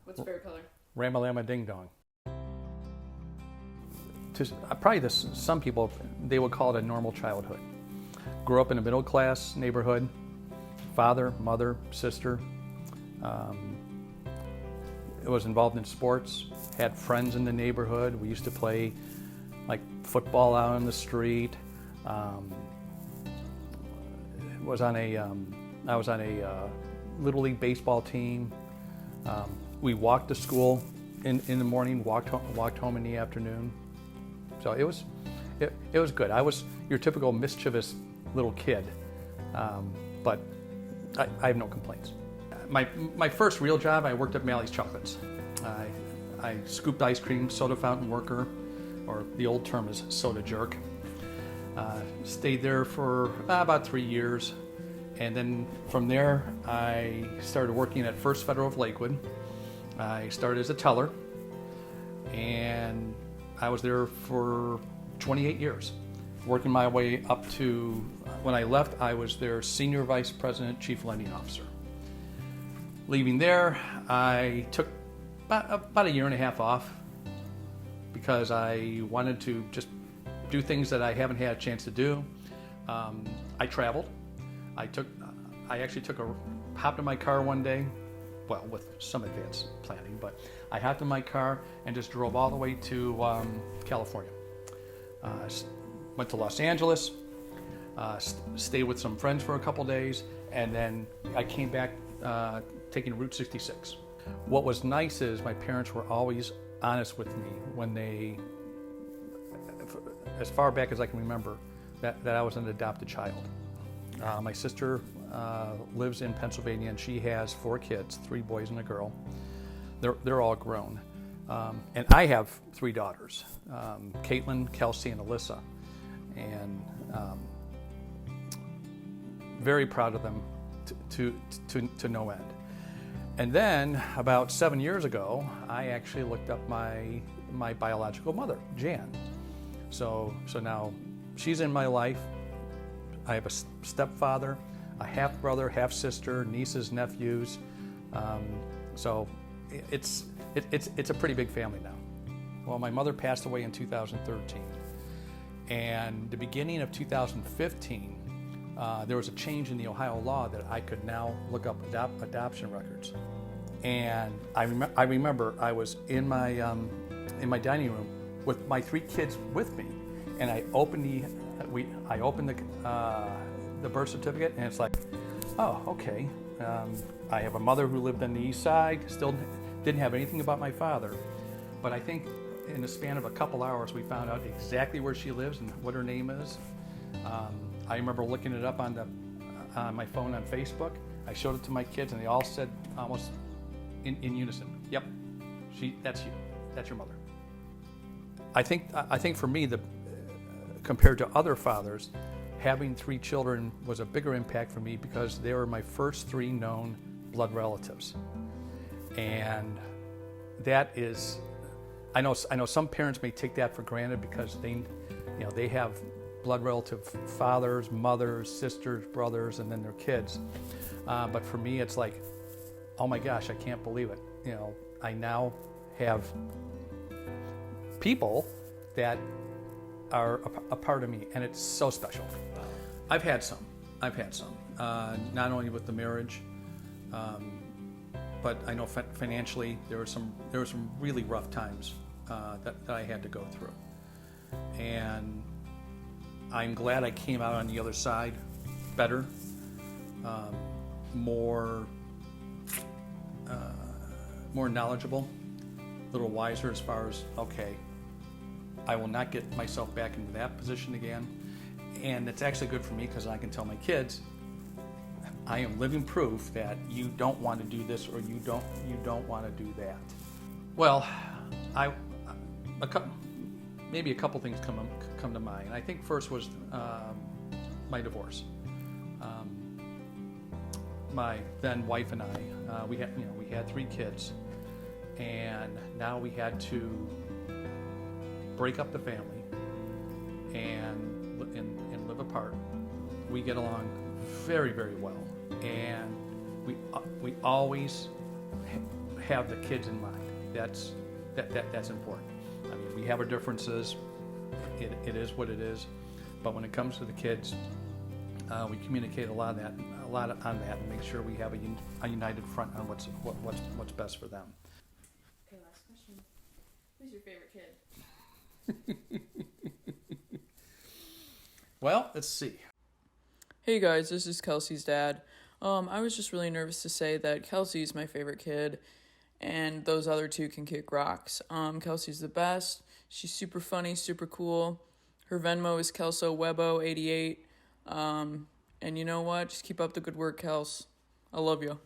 What's your favorite color? Ramalama Ding Dong. Probably this, some people, they would call it a normal childhood. Grew up in a middle class neighborhood, father, mother, sister. Was involved in sports, had friends in the neighborhood. We used to play like football out on the street. I was on a Little League baseball team. We walked to school in the morning, walked home in the afternoon. So it was good. I was your typical mischievous little kid, but I have no complaints. My first real job, I worked at Mally's Chocolates. I scooped ice cream, soda fountain worker, or the old term is soda jerk. Stayed there for about 3 years, and then from there I started working at First Federal of Lakewood. I started as a teller, and I was there for 28 years, working my way up to, when I left, I was their Senior Vice President, Chief Lending Officer. Leaving there, I took about a year and a half off because I wanted to just do things that I haven't had a chance to do. I traveled. I actually hopped in my car one day, well, with some advanced planning, but I hopped in my car and just drove all the way to California. Went to Los Angeles, stayed with some friends for a couple days, and then I came back taking Route 66. What was nice is my parents were always honest with me when they, as far back as I can remember, that I was an adopted child. My sister lives in Pennsylvania, and she has 4 kids, 3 boys and a girl. They're all grown. And I have 3 daughters, Caitlin, Kelsey, and Alyssa. And very proud of them to no end. And then about 7 years ago, I actually looked up my biological mother, Jan. So now she's in my life. I have a stepfather, a half brother, half sister, nieces, nephews. So it's a pretty big family now. Well, my mother passed away in 2013, and the beginning of 2015, there was a change in the Ohio law that I could now look up adoption records. And I remember I was in my dining room with my 3 kids with me, and I opened the birth certificate, and it's like, oh, okay. I have a mother who lived on the east side, still didn't have anything about my father, but I think in the span of a couple hours we found out exactly where she lives and what her name is. I remember looking it up on my phone on Facebook. I showed it to my kids, and they all said almost in unison, "Yep, that's you. That's your mother." I think for me, compared to other fathers, having 3 children was a bigger impact for me because they were my first 3 known blood relatives, and that is, I know some parents may take that for granted because they have blood relative fathers, mothers, sisters, brothers, and then their kids. But for me, it's like, oh my gosh, I can't believe it. I now have people that are a part of me, and it's so special. I've had some, not only with the marriage, but I know financially there were some really rough times that I had to go through, and I'm glad I came out on the other side better, more knowledgeable, a little wiser as far as, okay, I will not get myself back into that position again. And it's actually good for me because I can tell my kids, I am living proof that you don't want to do this or you don't want to do that. Well, maybe a couple things come to mind. I think first was my divorce. My then wife and I, we had 3 kids, and now we had to break up the family and live apart. We get along very, very well, and we always have the kids in mind. That's important. I mean, we have our differences. It is what it is. But when it comes to the kids, we communicate a lot on that, and make sure we have a united front on what's best for them. Okay, last question. Who's your favorite kid? Well, let's see. Hey guys, this is Kelsey's dad. I was just really nervous to say that Kelsey's my favorite kid, and those other two can kick rocks. Kelsey's the best. She's super funny, super cool. Her Venmo is KelsowWebo88. And you know what? Just keep up the good work, Kels. I love you.